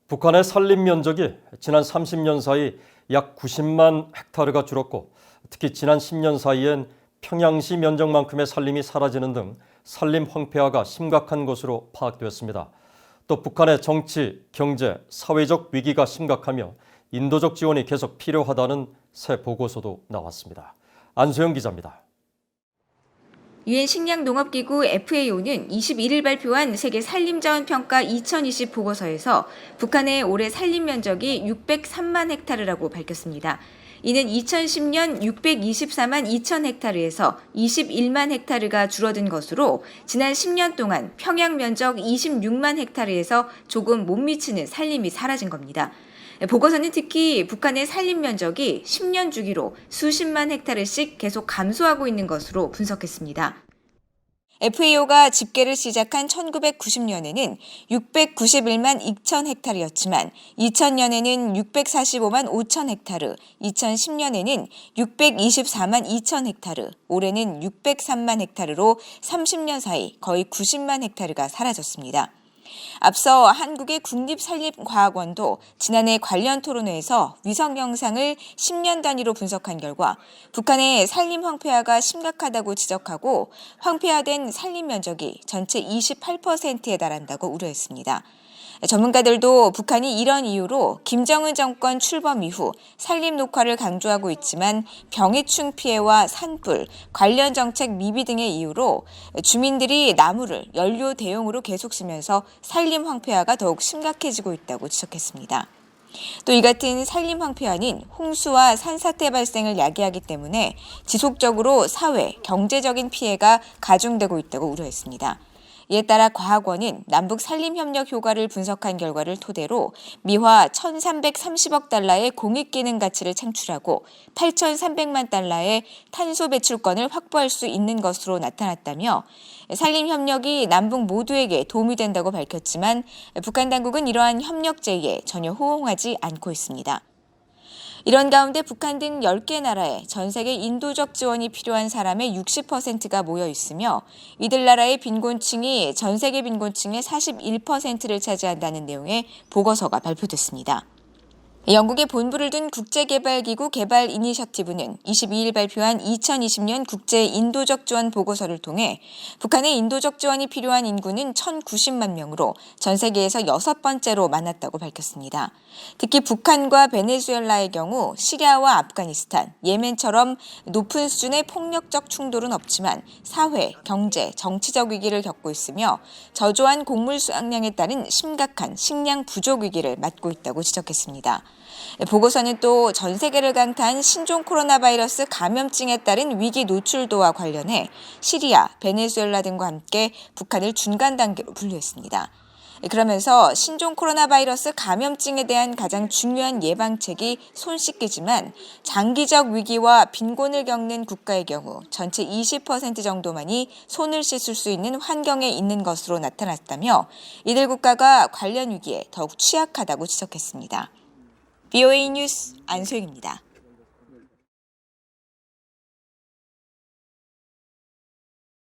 북한의 산림 면적이 지난 30년 사이 약 90만 헥타르가 줄었고 특히 지난 10년 사이엔 평양시 면적만큼의 산림이 사라지는 등 산림 황폐화가 심각한 것으로 파악되었습니다. 또 북한의 정치, 경제, 사회적 위기가 심각하며 인도적 지원이 계속 필요하다는 새 보고서도 나왔습니다. 안소영 기자입니다. 유엔 식량농업기구 FAO는 21일 발표한 세계 산림자원평가 2020 보고서에서 북한의 올해 산림 면적이 603만 헥타르라고 밝혔습니다. 이는 2010년 624만 2천 헥타르에서 21만 헥타르가 줄어든 것으로 지난 10년 동안 평양 면적 26만 헥타르에서 조금 못 미치는 산림이 사라진 겁니다. 보고서는 특히 북한의 산림 면적이 10년 주기로 수십만 헥타르씩 계속 감소하고 있는 것으로 분석했습니다. FAO가 집계를 시작한 1990년에는 691만 2천 헥타르였지만 2000년에는 645만 5천 헥타르, 2010년에는 624만 2천 헥타르, 올해는 603만 헥타르로 30년 사이 거의 90만 헥타르가 사라졌습니다. 앞서 한국의 국립산림과학원도 지난해 관련 토론회에서 위성 영상을 10년 단위로 분석한 결과 북한의 산림 황폐화가 심각하다고 지적하고 황폐화된 산림 면적이 전체 28%에 달한다고 우려했습니다. 전문가들도 북한이 이런 이유로 김정은 정권 출범 이후 산림 녹화를 강조하고 있지만 병해충 피해와 산불, 관련 정책 미비 등의 이유로 주민들이 나무를 연료 대용으로 계속 쓰면서 산림 황폐화가 더욱 심각해지고 있다고 지적했습니다. 또 이 같은 산림 황폐화는 홍수와 산사태 발생을 야기하기 때문에 지속적으로 사회, 경제적인 피해가 가중되고 있다고 우려했습니다. 이에 따라 과학원은 남북 산림협력 효과를 분석한 결과를 토대로 미화 1,330억 달러의 공익기능 가치를 창출하고 8,300만 달러의 탄소 배출권을 확보할 수 있는 것으로 나타났다며 산림협력이 남북 모두에게 도움이 된다고 밝혔지만 북한 당국은 이러한 협력 제의에 전혀 호응하지 않고 있습니다. 이런 가운데 북한 등 10개 나라에 전 세계 인도적 지원이 필요한 사람의 60%가 모여 있으며 이들 나라의 빈곤층이 전 세계 빈곤층의 41%를 차지한다는 내용의 보고서가 발표됐습니다. 영국의 본부를 둔 국제개발기구 개발 이니셔티브는 22일 발표한 2020년 국제 인도적 지원 보고서를 통해 북한의 인도적 지원이 필요한 인구는 1,090만 명으로 전 세계에서 6번째로 많았다고 밝혔습니다. 특히 북한과 베네수엘라의 경우 시리아와 아프가니스탄, 예멘처럼 높은 수준의 폭력적 충돌은 없지만 사회, 경제, 정치적 위기를 겪고 있으며 저조한 곡물 수확량에 따른 심각한 식량 부족 위기를 맞고 있다고 지적했습니다. 보고서는 또 전 세계를 강타한 신종 코로나 바이러스 감염증에 따른 위기 노출도와 관련해 시리아, 베네수엘라 등과 함께 북한을 중간 단계로 분류했습니다. 그러면서 신종 코로나 바이러스 감염증에 대한 가장 중요한 예방책이 손 씻기지만 장기적 위기와 빈곤을 겪는 국가의 경우 전체 20% 정도만이 손을 씻을 수 있는 환경에 있는 것으로 나타났다며 이들 국가가 관련 위기에 더욱 취약하다고 지적했습니다. VOA 뉴스 안소영입니다.